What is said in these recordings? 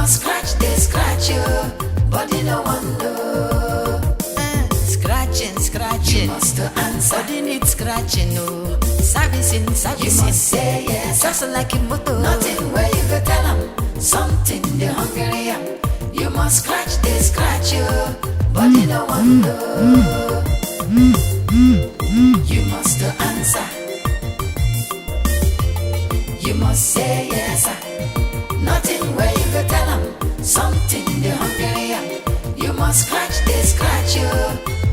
must scratch, they scratch you, body no one know. Scratching, scratching, you must answer. Body need scratching, no. Servicing, servicing, you must say yes. Just like a motor. Nothing where you go tell them. Something they hungry am. You must scratch, they scratch you, body no one know. You must answer. You must say yes. Nothing where you go tell them. Something they hungry am. You must scratch, they scratch you,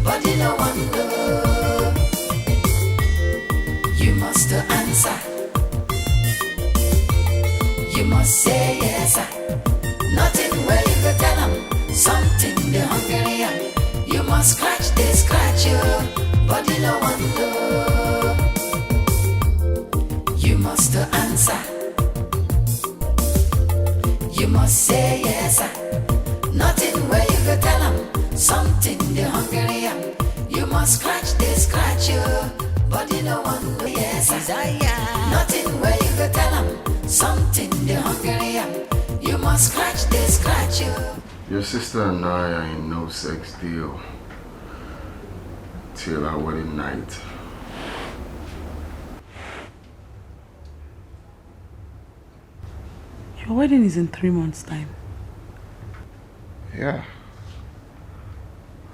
body no one know. You must answer. You must say yes. Nothing where you go tell them. Something they hungry am. You must scratch, they scratch you, body no one know. You must answer. You must say yes. Nothing where you go tell them. Something they hungry am. You must scratch, they scratch you, body no one know. Yes, nothing where you go tell them. Something they hungry am. You must scratch, they scratch you. Your sister and I are in no sex deal till our wedding night. Your wedding is in 3 months' time. Yeah.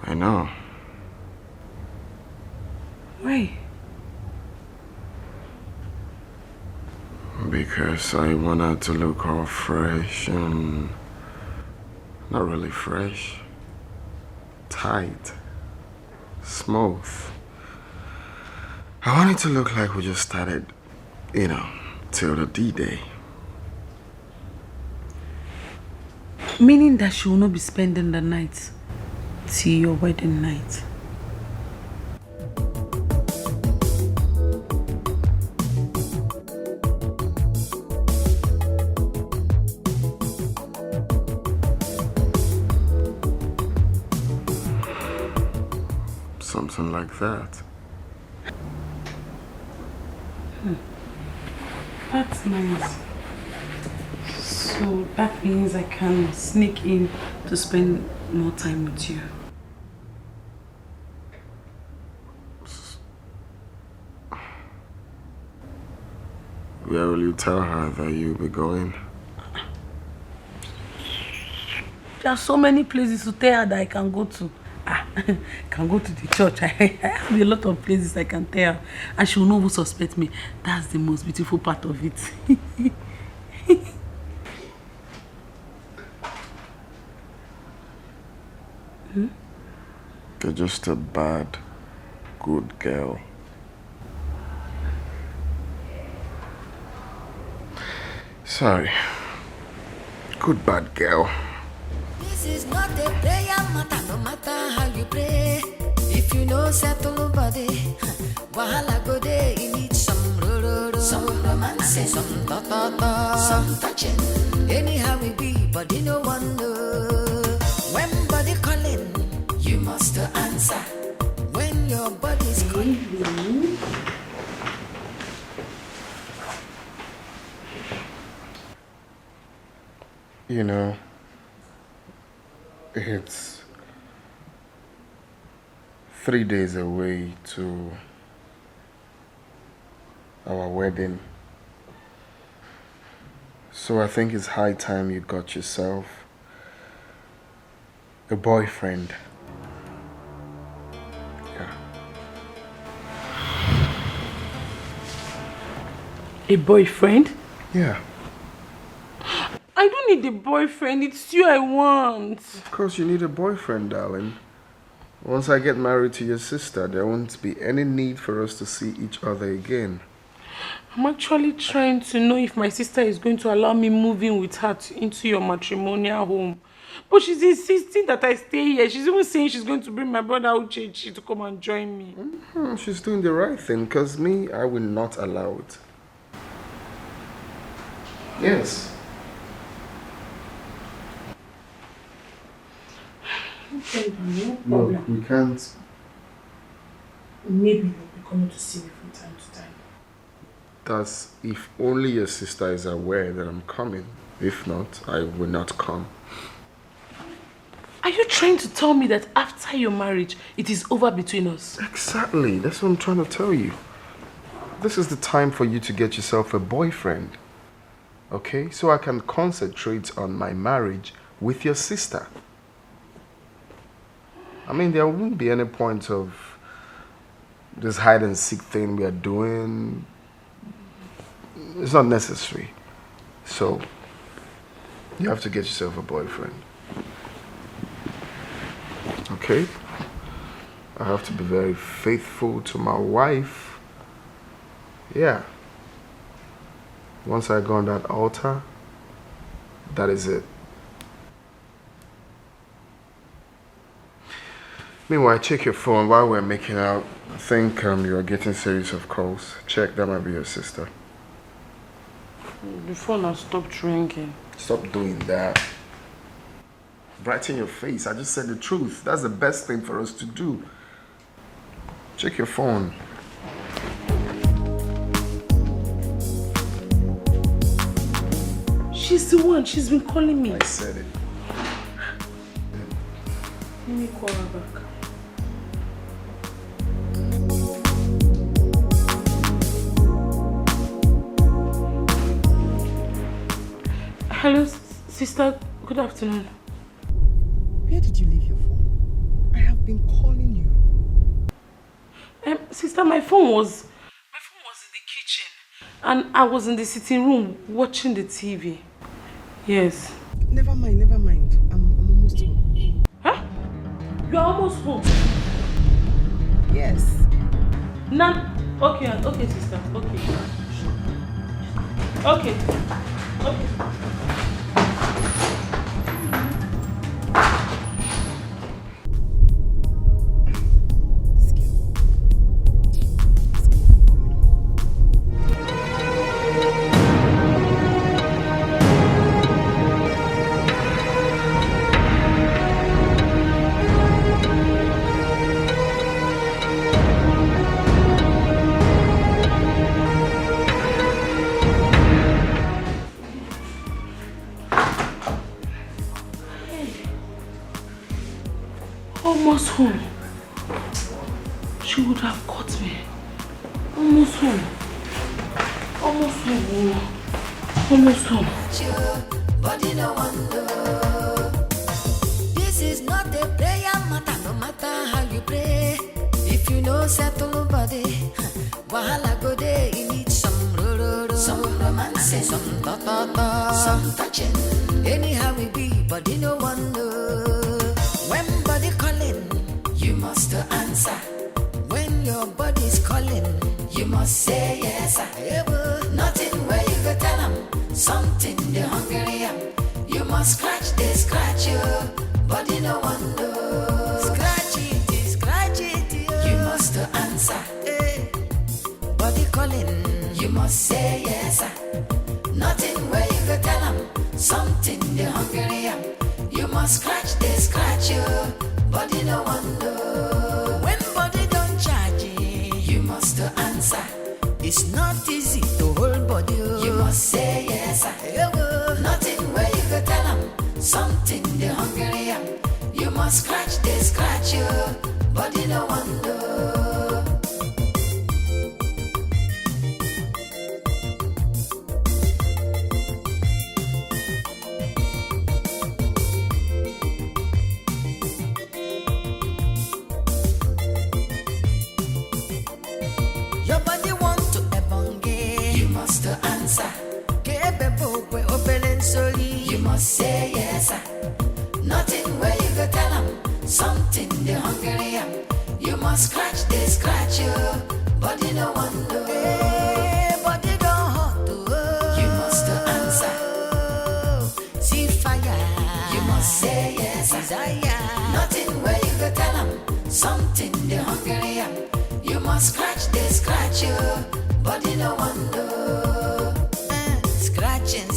I know. Why? Because I want her to look all fresh and not really fresh. Tight. Smooth. I want it to look like we just started, you know, till the D-Day. Meaning that she will not be spending the night till your wedding night. Something like that. That's nice. So that means I can sneak in to spend more time with you. Where will you tell her that you'll be going? There are so many places to tell her that I can go to. I can go to the church. I have a lot of places I can tell her. And she will not even suspect me. That's the most beautiful part of it. You're just a bad, good girl. Sorry. Good bad girl. This is not a prayer matter, no matter how you pray. If you know settle nobody, wahala go there. You need some some romance, some ta-ta-ta, some touching. Anyhow we be, body no one know. When body calling, you must answer. When your body's calling. You know, it's 3 days away to our wedding. So I think it's high time you got yourself a boyfriend. Yeah. A boyfriend? Yeah. I don't need a boyfriend. It's you I want. Of course you need a boyfriend, darling. Once I get married to your sister, there won't be any need for us to see each other again. I'm actually trying to know if my sister is going to allow me move in with her into your matrimonial home. But she's insisting that I stay here. She's even saying she's going to bring my brother Uchechi to come and join me. She's doing the right thing, because me, I will not allow it. Yes. Okay, no problem. Look, we can't. Maybe you'll be coming to see me from time to time. That's if only your sister is aware that I'm coming. If not, I will not come. Are you trying to tell me that after your marriage, it is over between us? Exactly. That's what I'm trying to tell you. This is the time for you to get yourself a boyfriend. Okay? So I can concentrate on my marriage with your sister. I mean, there won't be any point of this hide and seek thing we are doing. It's not necessary. So, you have to get yourself a boyfriend. Okay? I have to be very faithful to my wife. Yeah. Once I go on that altar, that is it. Meanwhile, check your phone while we're making out. I think you are getting series of calls. Check, that might be your sister. The phone has stopped ringing. Stop doing that. Brighten your face. I just said the truth. That's the best thing for us to do. Check your phone. She's the one. She's been calling me. I said it. Let me call her back. Hello, sister. Good afternoon. Where did you leave your phone? I have been calling you. Sister, my phone was in the kitchen, and I was in the sitting room watching the TV. Yes. Never mind. I'm almost home. Huh? You are almost home. Yes. Okay, sister. Okay. Almost home. She would have caught me. Almost home. Body no wonder. This is not a prayer matter, no matter how you pray. If you know settle body, wahala go there. You need some some romance, some ta, some touching. Anyhow we be, body no wonder. When body calling, you must answer. When your body's calling, you must say yes. Nothing where you go tell them. Something they hungry am. You must scratch you. Body no wonder. Scratch it. You must answer. Body calling, you must say yes. Nothing where you go tell them. Something they hungry am. You must scratch you. Body no wonder. When body don't charge you must answer. It's not easy to hold body. You must say yes. Nothing where you go tell them. Something they hungry am. You must scratch you. Body no wonder. Your body want to ebonge. You must answer. You must say yes. Nothing where you go tell them. Something they hungry am. You must scratch you. Body no wonder. Body don't hot. You must answer. See fire. You must say yes. Desire. Nothing where you go tell them. Something they hungry am. You must scratch you. Body no wonder. Scratching.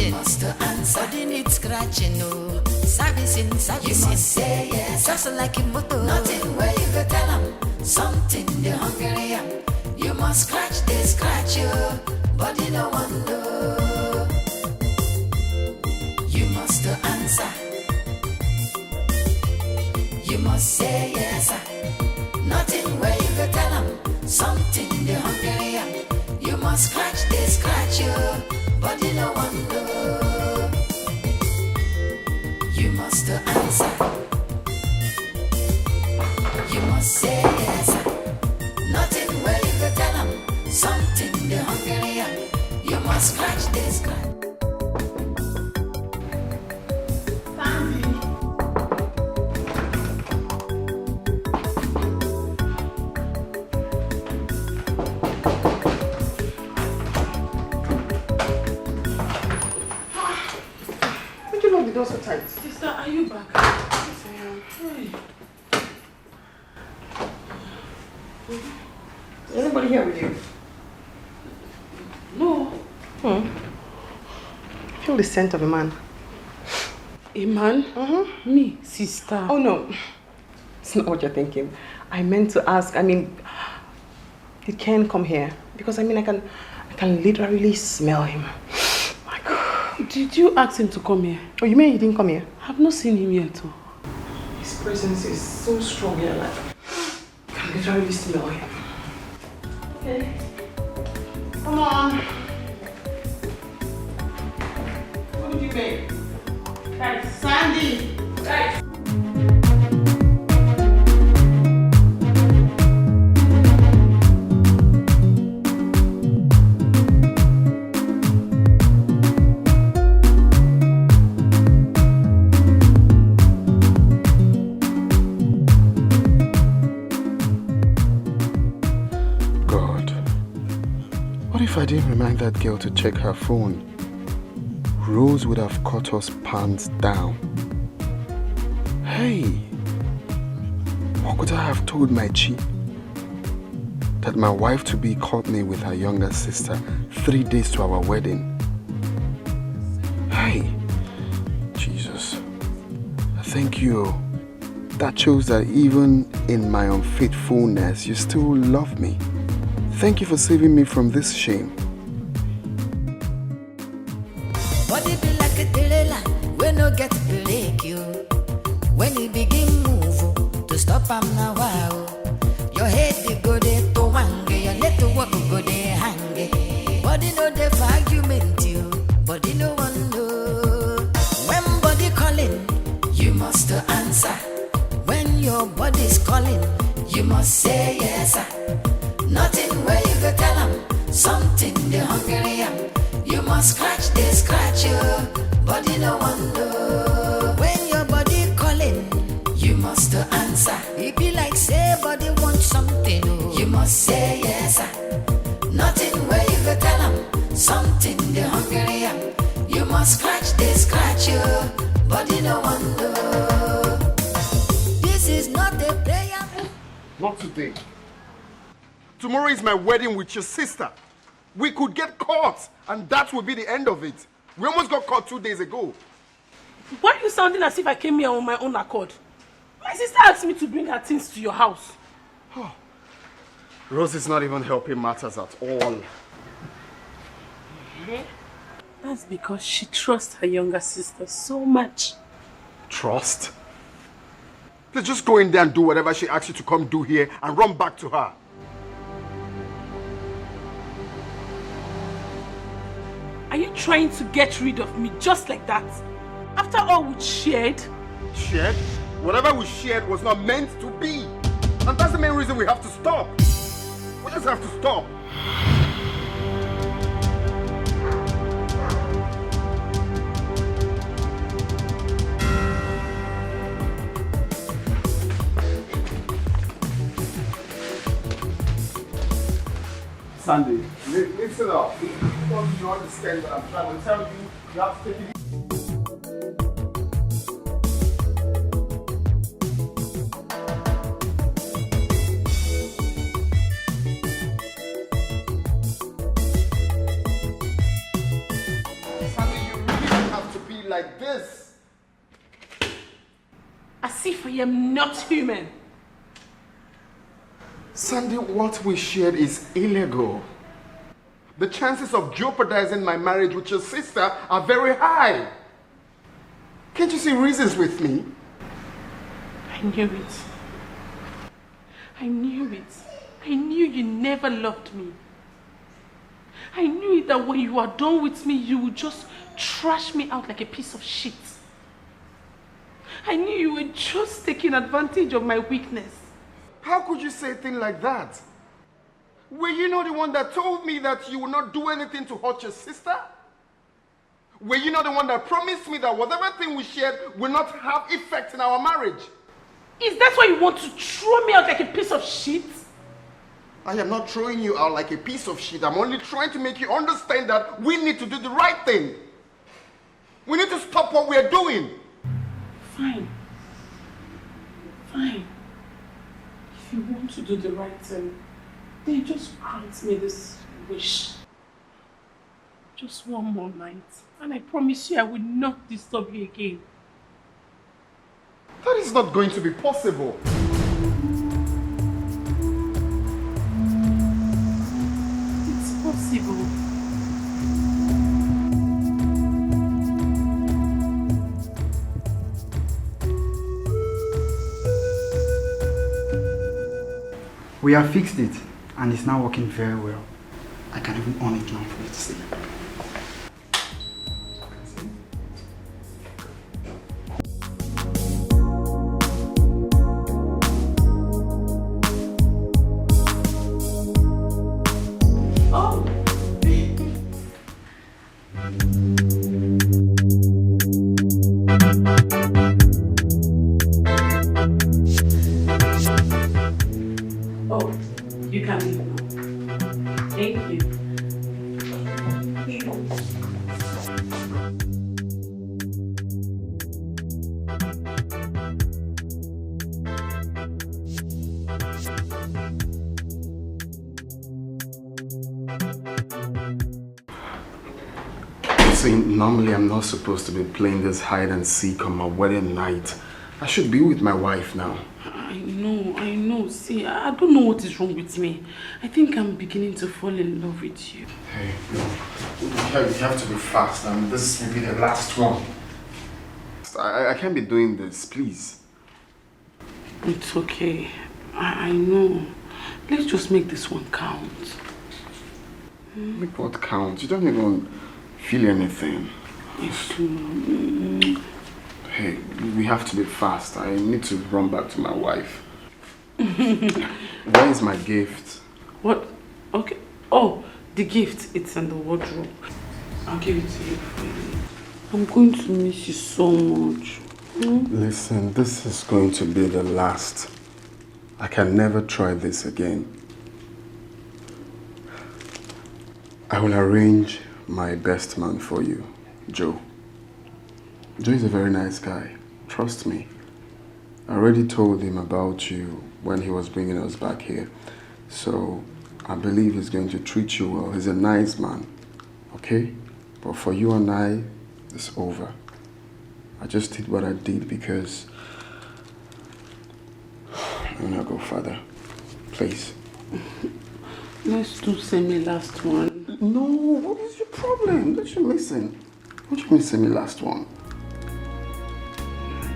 You must answer. Body needs scratching, no. Servicing. You must say yes. Just like a motor. Nothing where you go tell them. Something they hungry am. You must scratch you. Body no wonder. answer. You must say yes, sir. Nothing where you go tell them. Something they hungry am. You must scratch, they scratch you. Body no one know. You must answer. You must say yes, sir. Nothing where you go tell them. Something they hungry am. You must scratch, they scratch. So tight. Sister, are you back? Yes, I am. Is anybody here with you? No. I feel the scent of a man. A man? Me, sister. Oh no, it's not what you're thinking. I meant to ask. Did Ken come here? Because I can literally smell him. My God. Did you ask him to come here? Oh, you mean he didn't come here? I've not seen him yet. His presence is so strong here, I can literally smell him. Okay. Come on. What did you make? Guys, Sandy! Guys! If I didn't remind that girl to check her phone, Rose would have caught us pants down. Hey, what could I have told my chi? That my wife-to-be caught me with her younger sister 3 days to our wedding. Hey, Jesus, thank you. That shows that even in my unfaithfulness, you still love me. Thank you for saving me from this shame. Body be like a trailer, we no get break you. When you begin move, to stop am now wow. Your head they go there to wange, your leg to walk go there hang. Body no dey for argument you, body no one know. When body calling, you must answer. When your body's calling, you must say yes, sir. Nothing where you go tell them. Something they hungry am. You must scratch, they scratch you. Body no one know. When your body calling, you must answer. It be like say body want something. You must say yes, sir. Nothing where you go tell them. Something they hungry am. You must scratch, they scratch you. Body no one know. This is not a prayer. Not today. Tomorrow is my wedding with your sister. We could get caught, and that would be the end of it. We almost got caught 2 days ago. Why are you sounding as if I came here on my own accord? My sister asked me to bring her things to your house. Oh. Rose is not even helping matters at all. That's because she trusts her younger sister so much. Trust? Please just go in there and do whatever she asks you to come do here and run back to her. Are you trying to get rid of me just like that? After all we shared? Shared? Whatever we shared was not meant to be. And that's the main reason we have to stop. We just have to stop. Sandy, listen up. Don't you understand what I'm trying to tell you? You have to take it. Sandy, you really have to be like this. As if I am not human. Sandy, what we shared is illegal. The chances of jeopardizing my marriage with your sister are very high. Can't you see reasons with me? I knew it. I knew it. I knew you never loved me. I knew it that when you are done with me, you would just trash me out like a piece of shit. I knew you were just taking advantage of my weakness. How could you say a thing like that? Were you not the one that told me that you would not do anything to hurt your sister? Were you not the one that promised me that whatever thing we shared will not have effect in our marriage? Is that why you want to throw me out like a piece of shit? I am not throwing you out like a piece of shit. I'm only trying to make you understand that we need to do the right thing. We need to stop what we are doing. Fine. Fine. If you want to do the right thing, then just grant me this wish. Just one more night. And I promise you I will not disturb you again. That is not going to be possible. It's possible. We have fixed it and it's now working very well. I can even on it now for you to see. Normally, I'm not supposed to be playing this hide and seek on my wedding night. I should be with my wife now. I know. See, I don't know what is wrong with me. I think I'm beginning to fall in love with you. Hey, you have to be fast, and this will be the last one. I can't be doing this, please. It's okay. I know. Let's just make this one count. Make what count? You don't even feel anything. Hey, we have to be fast. I need to run back to my wife. Where is my gift? What? Okay. Oh, the gift. It's in the wardrobe. I'll give it to you for you. I'm going to miss you so much. Listen, this is going to be the last. I can never try this again. I will arrange my best man for you, Joe. Joe is a very nice guy. Trust me. I already told him about you when he was bringing us back here. So I believe he's going to treat you well. He's a nice man. Okay? But for you and I, it's over. I just did what I did because... I'm gonna go further. Please. Let's do semi-last one. No, what is your problem? What you missing? What you missing the last one?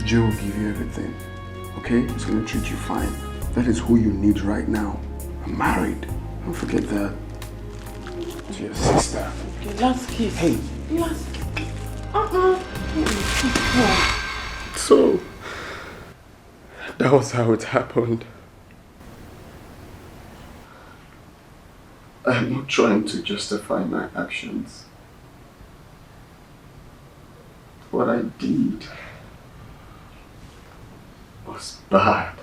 Joe will give you everything. Okay? He's gonna treat you fine. That is who you need right now. I'm married. Don't forget that. To your sister. Okay, last kiss. Hey. Last kiss. So, that was how it happened. I'm not trying to justify my actions. What I did was bad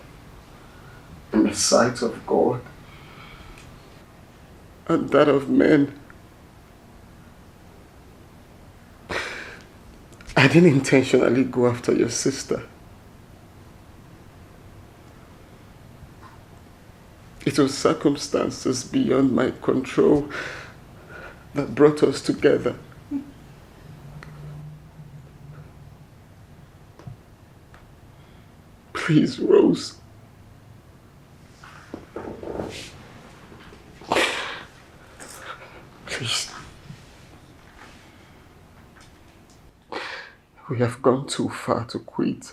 in the sight of God and that of men. I didn't intentionally go after your sister. It was circumstances beyond my control that brought us together. Please, Rose. Please. We we have gone too far to quit.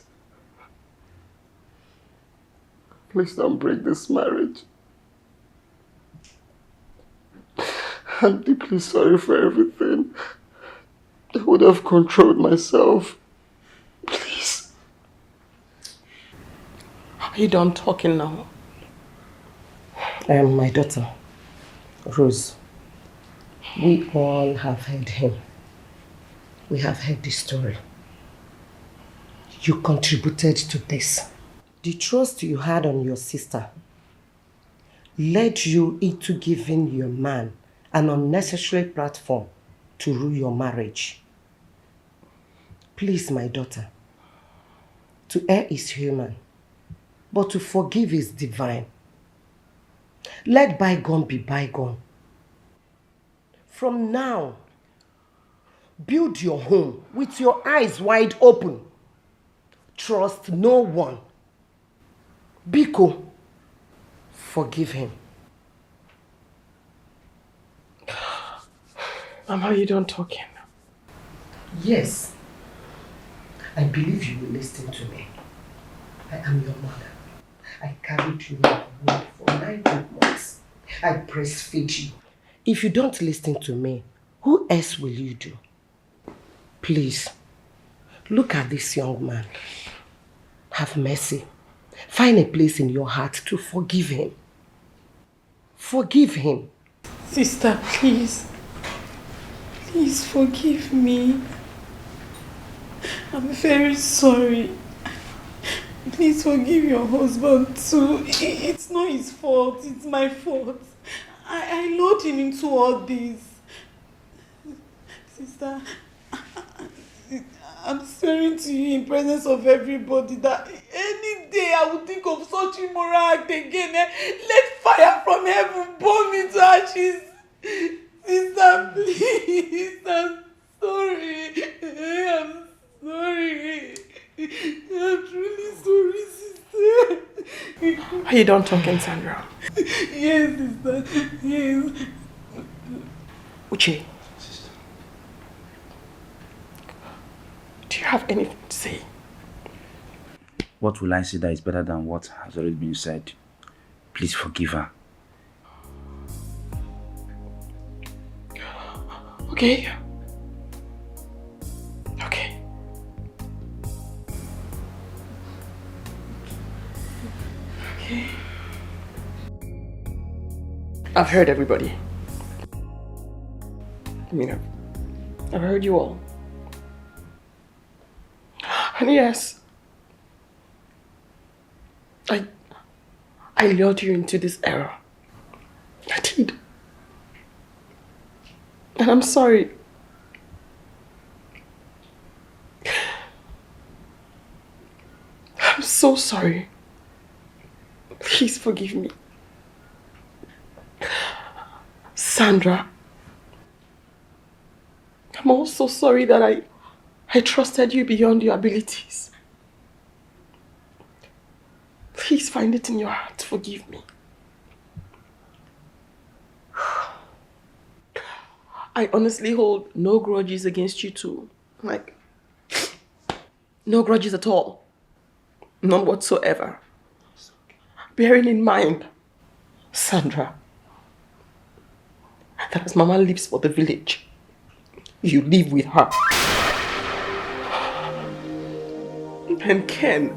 Please don't break this marriage. I'm deeply sorry for everything. I would have controlled myself. Please. Are you done talking now? My daughter, Rose, we all have heard him. We have heard the story. You contributed to this. The trust you had on your sister led you into giving your man an unnecessary platform to ruin your marriage. Please, my daughter, to err is human, but to forgive is divine. Let bygone be bygone. From now, build your home with your eyes wide open. Trust no one. Biko, forgive him. Mama, you don't talking. Yes. I believe you will listen to me. I am your mother. I carried you in my womb for 9 good months. I breastfeed you. If you don't listen to me, who else will you do? Please, look at this young man. Have mercy. Find a place in your heart to forgive him. Forgive him. Sister, please. Please forgive me. I'm very sorry. Please forgive your husband too. It's not his fault, it's my fault. I lured him into all this. Sister, I'm swearing to you in presence of everybody that any day I would think of such immoral act again. Let fire from heaven burn me to ashes. Sister, please, I'm sorry. I'm sorry. I'm truly sorry, sister. Are you done talking, Sandra? Yes, sister. Yes. Uche. Do you have anything to say? What will I say that is better than what has already been said? Please forgive her. Okay. Okay. Okay. I've heard everybody. I mean, I've heard you all. And yes, I lured you into this error. I did. And I'm sorry. I'm so sorry. Please forgive me. Sandra, I'm also sorry that I trusted you beyond your abilities. Please find it in your heart to forgive me. I honestly hold no grudges against you two. Like, no grudges at all. None whatsoever. Bearing in mind, Sandra, that as Mama lives for the village, you live with her. And Ken,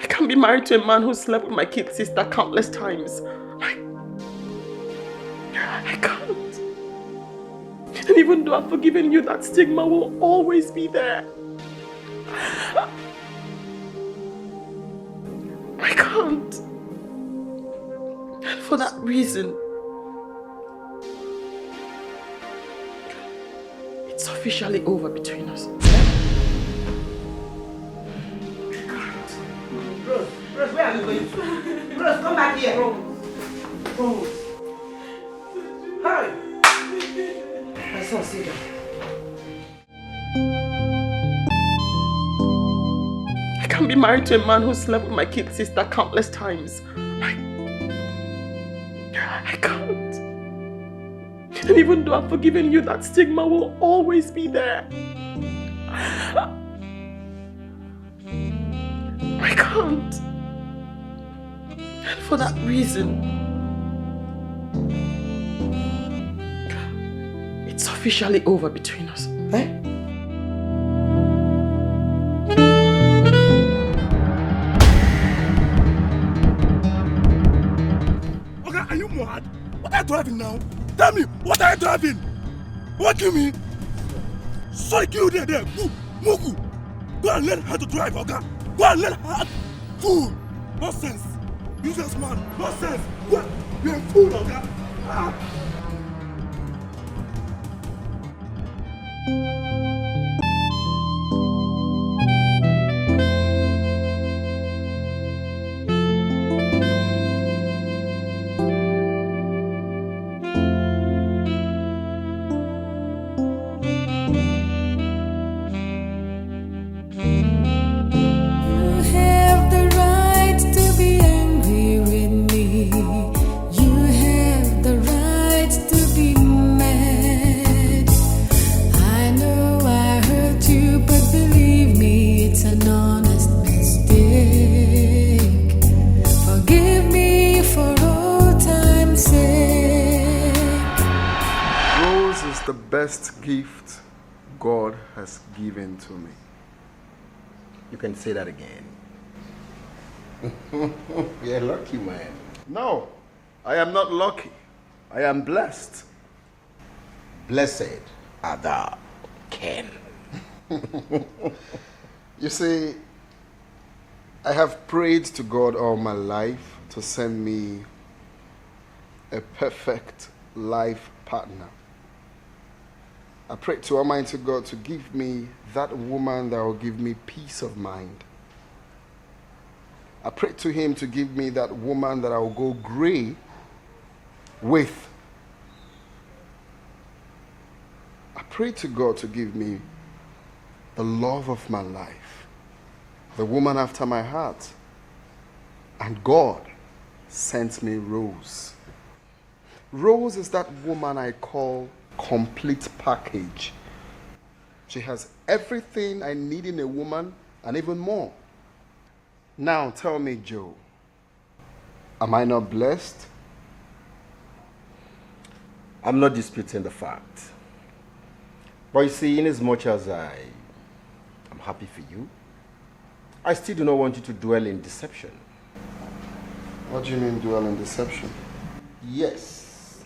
I can't be married to a man who slept with my kid sister countless times. I can't. And even though I've forgiven you, that stigma will always be there. I can't. And for that reason, it's officially over between us. Rose, where are you going to? Rose, come back here. Rose. Hurry. My son, sit down. I can't be married to a man who slept with my kid sister countless times. I can't. And even though I've forgiven you, that stigma will always be there. I can't. And for that reason, it's officially over between us. Eh? Okay, are you mad? What are you driving now? Tell me, what are you driving? What kill me? Sorry, kill you there. Mugu. Go and learn how to drive, okay? Go and learn how. Fool. Nonsense. Useless man. Nonsense. Go. You're a fool, okay? Ah. Best gift God has given to me. You can say that again. You're lucky, man. No, I am not lucky. I am blessed. Blessed are thou, Ken. You see, I have prayed to God all my life to send me a perfect life partner. I prayed to Almighty God to give me that woman that will give me peace of mind. I prayed to Him to give me that woman that I will go gray with. I prayed to God to give me the love of my life, the woman after my heart. And God sent me Rose. Rose is that woman I call complete package. She has everything I need in a woman and even more. Now tell me, Joe, am I not blessed? I'm not disputing the fact. But you see, in as much as I'm happy for you, I still do not want you to dwell in deception. What do you mean dwell in deception? Yes.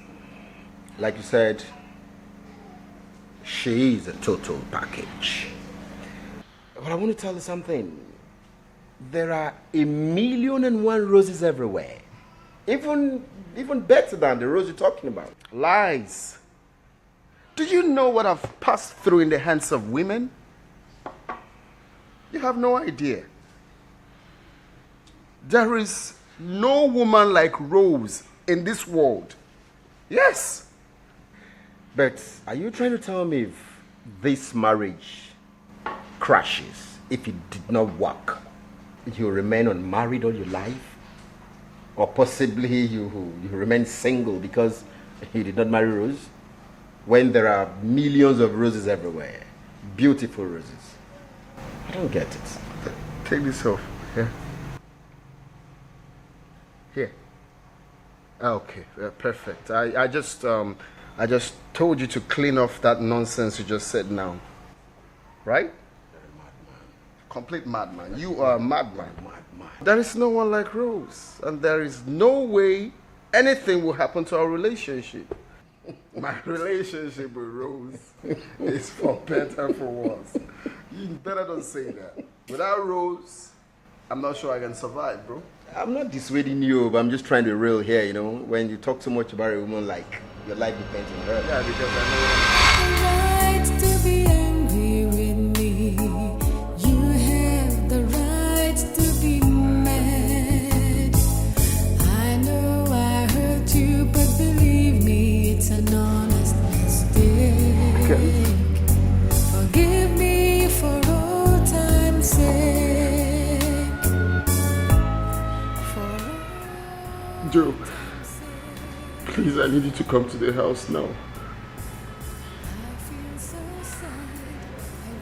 Like you said, she is a total package. But I want to tell you something. There are 1,000,001 roses everywhere. Even better than the rose you're talking about. Lies. Do you know what I've passed through in the hands of women? You have no idea. There is no woman like Rose in this world. Yes. But are you trying to tell me if this marriage crashes, if it did not work, you'll remain unmarried all your life? Or possibly you remain single because you did not marry Rose? When there are millions of roses everywhere, beautiful roses. I don't get it. Take this off. Here. Here. Okay, perfect. I just told you to clean off that nonsense you just said now. Right? Complete madman. You are a madman. There is no one like Rose. And there is no way anything will happen to our relationship. My relationship with Rose is for better and for worse. You better don't say that. Without Rose, I'm not sure I can survive, bro. I'm not dissuading you, but I'm just trying to be real here, you know. When you talk so much about a woman, like your life depends on her. Yeah, because I Right to be angry with me. You have the right to be mad. I know I hurt you, but believe me, it's an honest mistake. Okay. Forgive me for old time's sake. Joe, Please, I need you to come to the house now.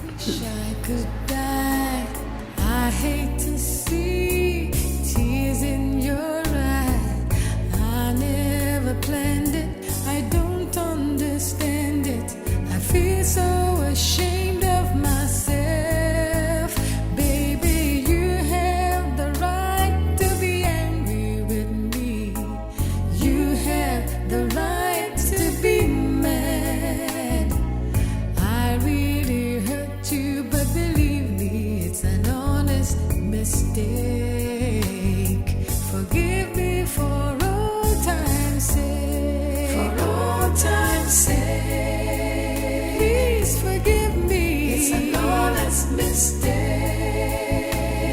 Wish I could die. I hate to see tears in your eyes. I never planned it. I don't understand it. I feel so ashamed of myself. Baby, you have the right to be angry with me. You have the right to be mad. I really hurt you, but believe me, it's an honest mistake. Forgive me for old time's sake. For old time's sake. Please forgive me. It's an honest mistake.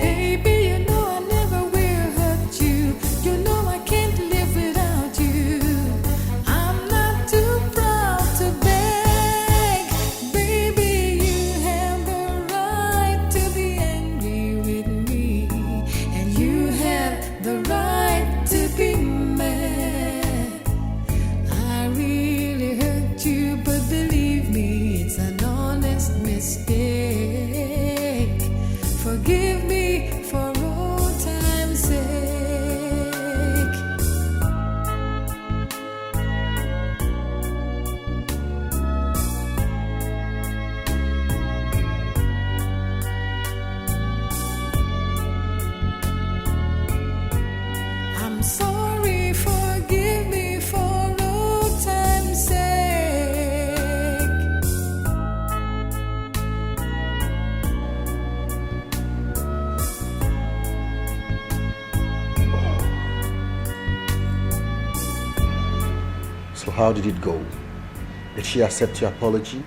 Baby, you know I never will hurt you. You know I can't live without you. I'm not too proud to beg. Baby, you have the right to be angry with me. And you have the right to be mad. I really hurt you, but believe me, it's an honest mistake. Forgive me for old time's sake. I'm sorry, forgive me for old time's sake. So how did it go? Did she accept your apology?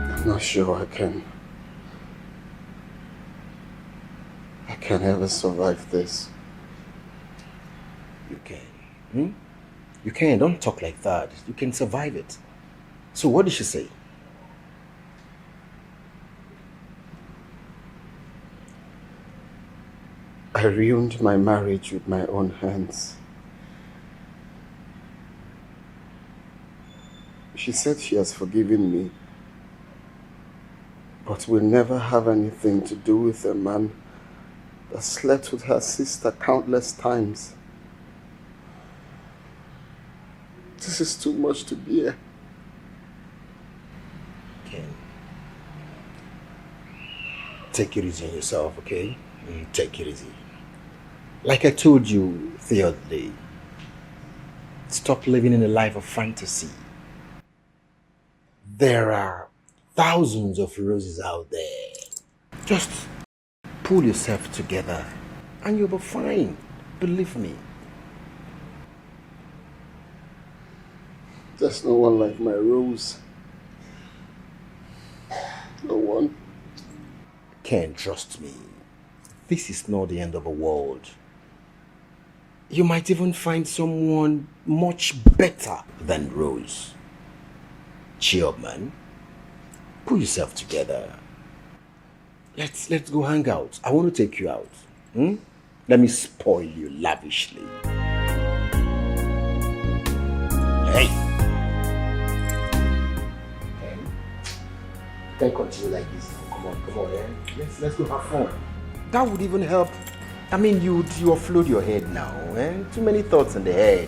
I'm not sure I can ever survive this. You can. You can. Don't talk like that. You can survive it. So what did she say? I ruined my marriage with my own hands. She said she has forgiven me, but will never have anything to do with a man that slept with her sister countless times. This is too much to bear. Ken, take it easy on yourself, okay? Take it easy. Like I told you the other day, stop living in a life of fantasy. There are thousands of roses out there. Just pull yourself together and you'll be fine. Believe me. There's no one like my Rose. No one. Ken, trust me. This is not the end of the world. You might even find someone much better than Rose. Cheer up, man. Pull yourself together. Let's go hang out. I want to take you out. Let me spoil you lavishly. Hey! You can't continue like this now. Come on, eh? Let's go have fun. That would even help. I mean, you offload your head now, eh? Too many thoughts in the head.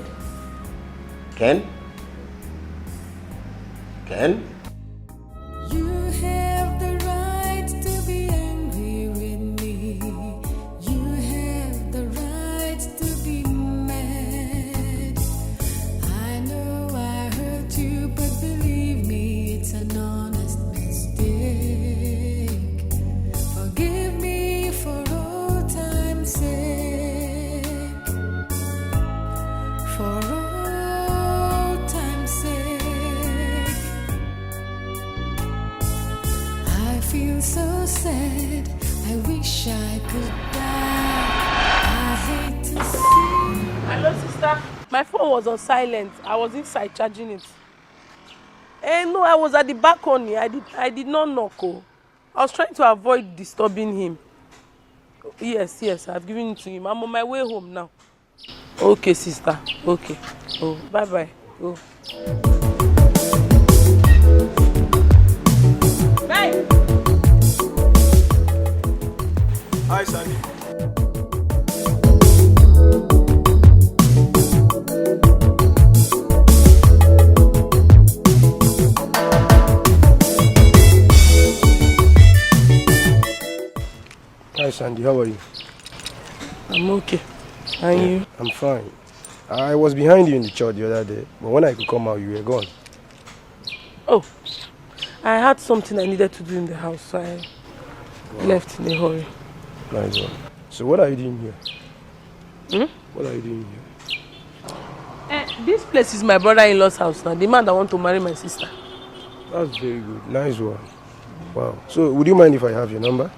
Ken? You have the right to be angry with me. You have the right to be mad. I know I hurt you, but believe me, it's an honest mistake. Forgive me for old time's sake. For old time's sake. I feel so sad. I wish I could die. I hate to see. Hello, sister. My phone was on silent. I was inside charging it. No, I was at the balcony. I did not knock. Oh. I was trying to avoid disturbing him. Yes, I've given it to him. I'm on my way home now. Okay, sister. Okay. Oh, bye-bye. Oh. Bye. Hi, Sandy. Hi Sandy, how are you? I'm okay. And you? I'm fine. I was behind you in the church the other day, but when I could come out, you were gone. Oh, I had something I needed to do in the house, so I left in a hurry. Nice one. So what are you doing here? Hmm? What are you doing here? This place is my brother-in-law's house now, the man that wants to marry my sister. That's very good. Nice one. Wow. So would you mind if I have your number?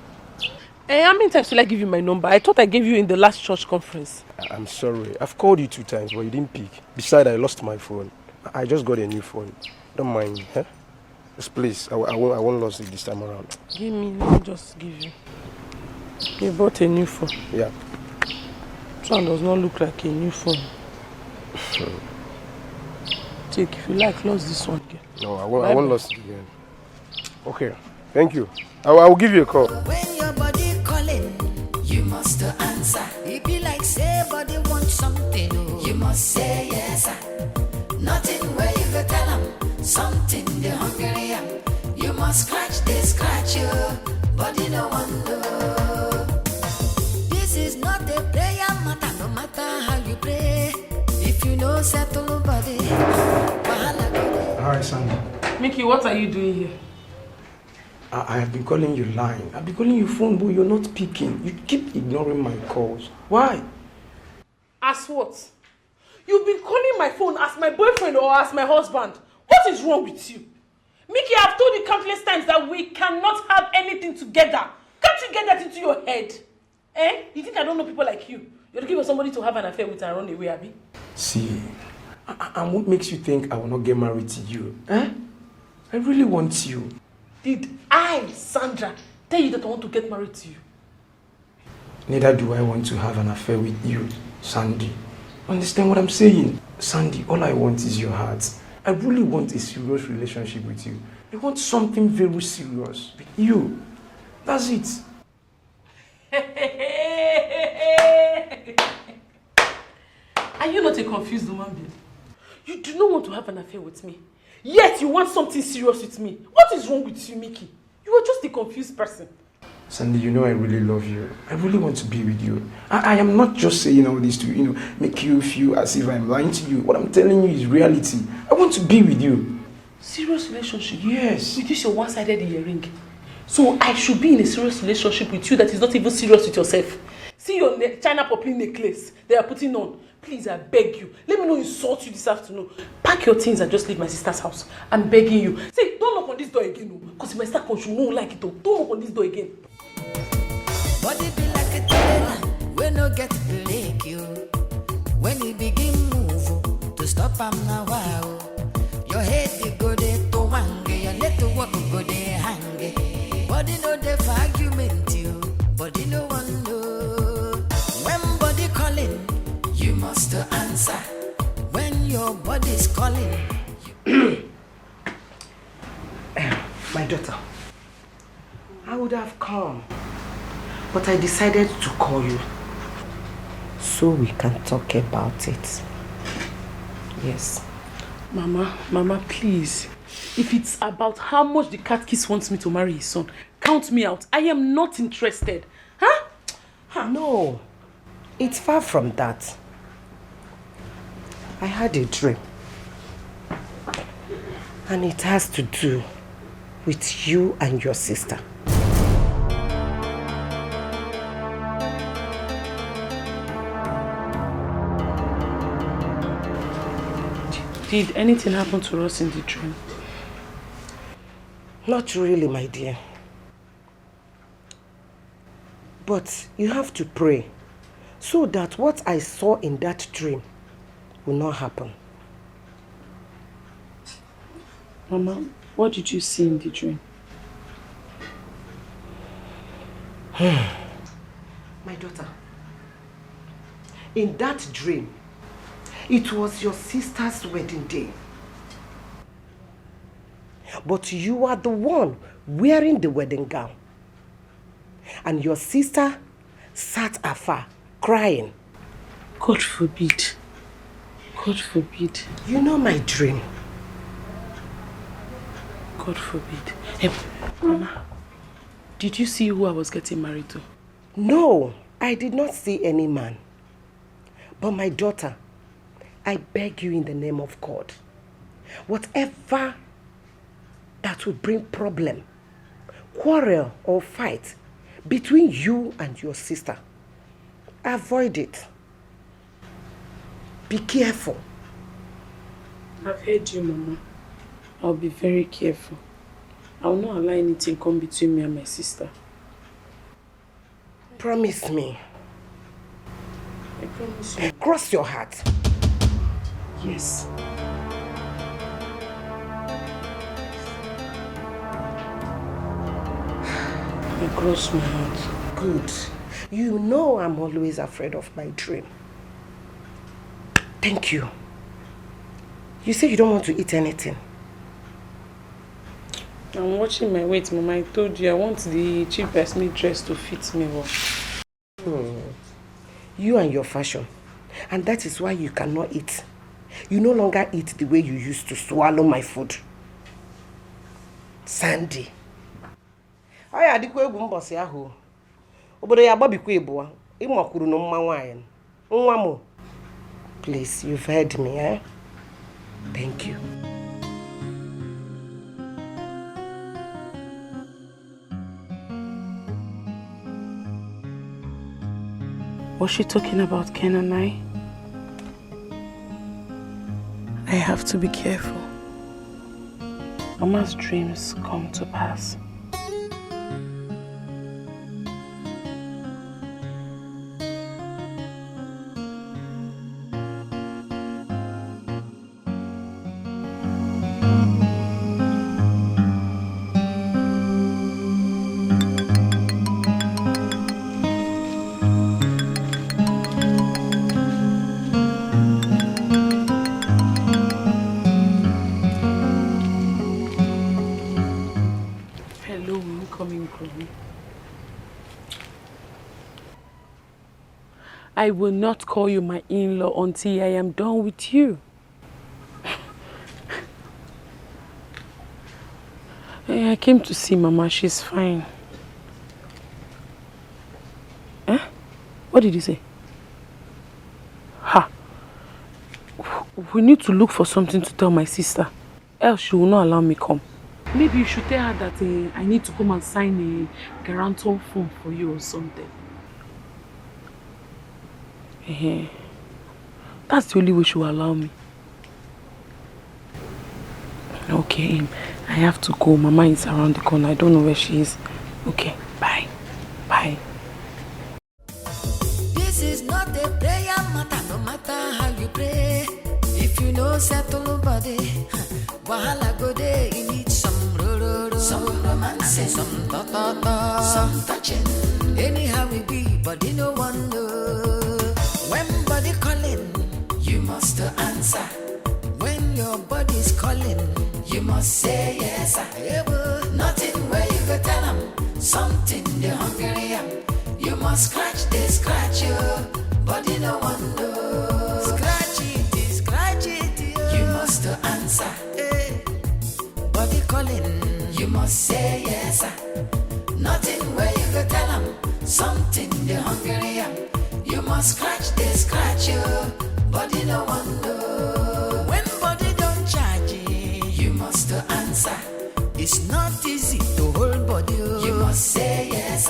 How many times will I give you my number? I thought I gave you in the last church conference. I'm sorry. I've called you 2 times, but you didn't pick. Besides, I lost my phone. I just got a new phone. Don't mind, huh? Just please, I won't lose it this time around. Give me, let me just give you. You bought a new phone. Yeah. This one does not look like a new phone. Take, if you like, lose this one again. No, I won't lose it again. Okay, thank you. I will give you a call. When your body calling, you must answer. If you like say body want something, oh, you must say yes. Nothing where you go tell them something they hungry am. You must scratch you, body no one know. This is not a prayer matter, no matter how you pray. If you know settle body, Hi, Sandy. Mickey, what are you doing here? I have been calling you line. I've been calling you phone, but you're not picking. You keep ignoring my calls. Why? As what? You've been calling my phone as my boyfriend or as my husband. What is wrong with you? Mickey, I've told you countless times that we cannot have anything together. Can't you get that into your head? You think I don't know people like you? You're looking for somebody to have an affair with and run away, Abby? See, and what makes you think I will not get married to you? I really want you. Did I, Sandra, tell you that I want to get married to you? Neither do I want to have an affair with you, Sandy. Understand what I'm saying? Sandy, all I want is your heart. I really want a serious relationship with you. I want something very serious with you. That's it. Are you not a confused woman, babe? You do not want to have an affair with me. Yet you want something serious with me. What is wrong with you, Mickey? You are just a confused person. Sandy, you know I really love you. I really want to be with you. I am not just saying all this to, make you feel as if I'm lying to you. What I'm telling you is reality. I want to be with you. Serious relationship? Yes. With this your one-sided earring. So I should be in a serious relationship with you that is not even serious with yourself. See your China poppy necklace they are putting on. Please, I beg you. Let me not insult you this afternoon. Pack your things and just leave my sister's house. I'm begging you. See, don't knock on this door again. Because if my sister comes, she won't like it. Don't knock on this door again. Body be like a trailer, we no get break you. When you begin move, to stop am now wow. Your head you go there to wange, your leg to walk go there hang. Body no dey for argument you, body no one know. When body calling, you must answer. When your body's calling. My daughter, I would have come, but I decided to call you so we can talk about it. Yes. Mama, please. If it's about how much the catechist wants me to marry his son, count me out. I am not interested. Huh? No, it's far from that. I had a dream, and it has to do with you and your sister. Did anything happen to us in the dream? Not really, my dear. But you have to pray so that what I saw in that dream will not happen. Mama, what did you see in the dream? My daughter, in that dream, it was your sister's wedding day. But you are the one wearing the wedding gown. And your sister sat afar, crying. God forbid. God forbid. You know my dream. God forbid. Hey, Mama, did you see who I was getting married to? No, I did not see any man. But my daughter, I beg you in the name of God, whatever that will bring problem, quarrel or fight between you and your sister, avoid it. Be careful. I've heard you, Mama. I'll be very careful. I will not allow anything come between me and my sister. Promise me. I promise you. Cross your heart. Yes. I cross my heart. Good. You know I'm always afraid of my dream. Thank you. You say you don't want to eat anything. I'm watching my weight, Mama. I told you I want the cheapest meat dress to fit me well. You and your fashion. And that is why you cannot eat. You no longer eat the way you used to swallow my food. Sandy. Aya adikwa egwu mbosi ahụ. Obodo ya agbabikwa ebuwa. Ịmakwuru no mma nwaanyị. Nwa mo. Please, you've heard me, eh? Thank you. Was she talking about Ken and I? I have to be careful. Mama's dreams come to pass. I will not call you my in-law until I am done with you. I came to see Mama. She's fine. Eh? What did you say? Ha! We need to look for something to tell my sister. Else she will not allow me come. Maybe you should tell her that I need to come and sign a guarantor form for you or something. That's the only way she will allow me. Okay, I have to go. Mama is around the corner. I don't know where she is. Okay, bye. Bye. This is not a prayer matter, no matter how you pray. If you know settle nobody, wahala go there. You need some some romance, some ta-ta-ta, some touching. Anyhow we be, but you no one know. When body calling, you must answer. When your body's calling, you must say yes. Nothing where you go tell them something they hungry am. You must scratch your body no one know. Scratch it, you must answer. Body calling, you must say yes. Nothing where you go tell them something they hungry am. You must scratch your body no one know. When body don't charge you must answer. It's not easy to hold body. You must say yes.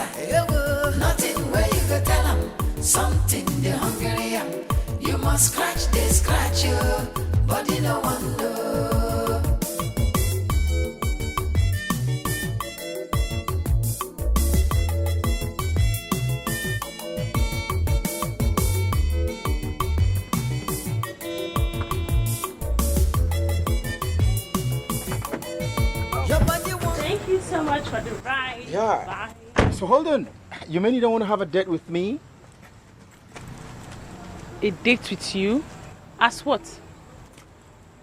Nothing where you go tell them something they hungry am. You must scratch your body no one know. so much for the ride. Yeah. Bye. So hold on. You mean you don't want to have a date with me? A date with you? As what?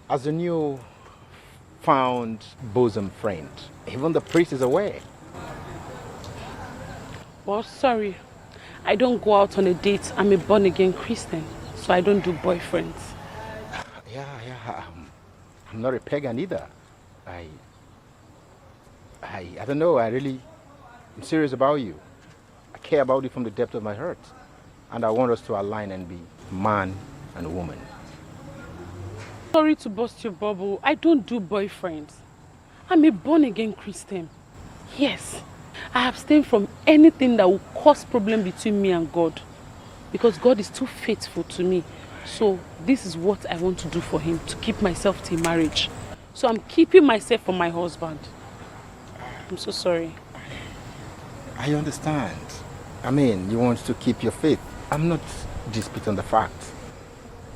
As a new found bosom friend. Even the priest is aware. Well, sorry. I don't go out on a date. I'm a born-again Christian, so I don't do boyfriends. Yeah. I'm not a pagan either. I don't know. I'm serious about you. I care about you from the depth of my heart. And I want us to align and be man and woman. Sorry to burst your bubble. I don't do boyfriends. I'm a born-again Christian. Yes. I abstain from anything that will cause problem between me and God. Because God is too faithful to me. So this is what I want to do for him, to keep myself till marriage. So I'm keeping myself for my husband. I'm so sorry. I understand. I mean, you want to keep your faith. I'm not disputing the fact.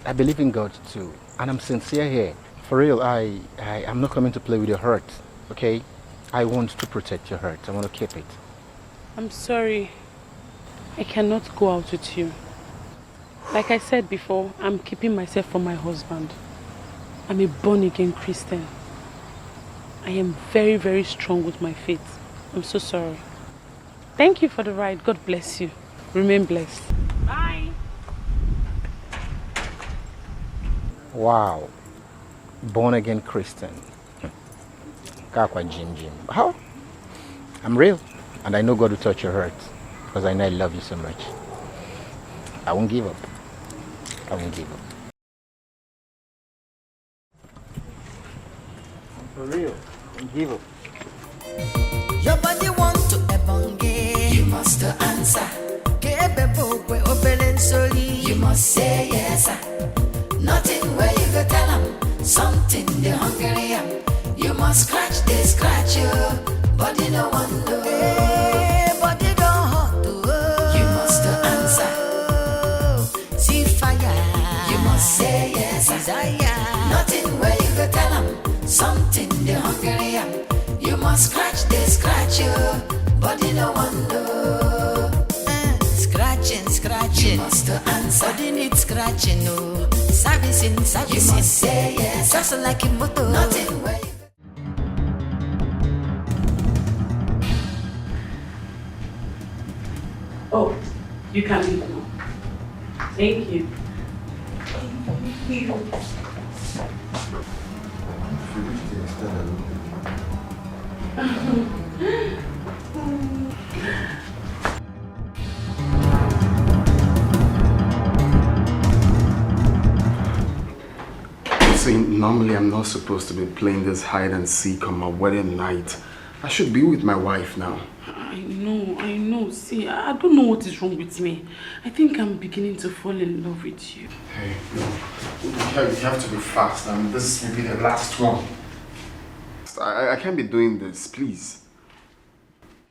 I believe in God too. And I'm sincere here. For real, I'm not coming to play with your heart. Okay? I want to protect your heart. I want to keep it. I'm sorry. I cannot go out with you. Like I said before, I'm keeping myself for my husband. I'm a born-again Christian. I am very, very strong with my faith. I'm so sorry. Thank you for the ride. God bless you. Remain blessed. Bye. Wow. Born-again Christian. Kakwa Jim. How? I'm real. And I know God will touch your heart. Because I know I love you so much. I won't give up. I won't give up. For real. I won't give up. Your body want to ebonge. You must answer. You must say yes. Nothing where you go tell them. Something the hungry am. You must scratch you. Body no one know. Hey, body don't hot to. You must answer. See fire. You must say yes. Desire. Nothing where you go tell them. Something the hungry am. You must scratch you. Body no one know. Scratching. You must answer. Body needs scratching, no. Servicing. You must say yes. Just like a motor. Nothing where you. Oh, you can leave now. Thank you. See, normally I'm not supposed to be playing this hide and seek on my wedding night. I should be with my wife now. I know. See, I don't know what is wrong with me. I think I'm beginning to fall in love with you. Hey, no. You have to be fast, and this will be the last one. I can't be doing this, please.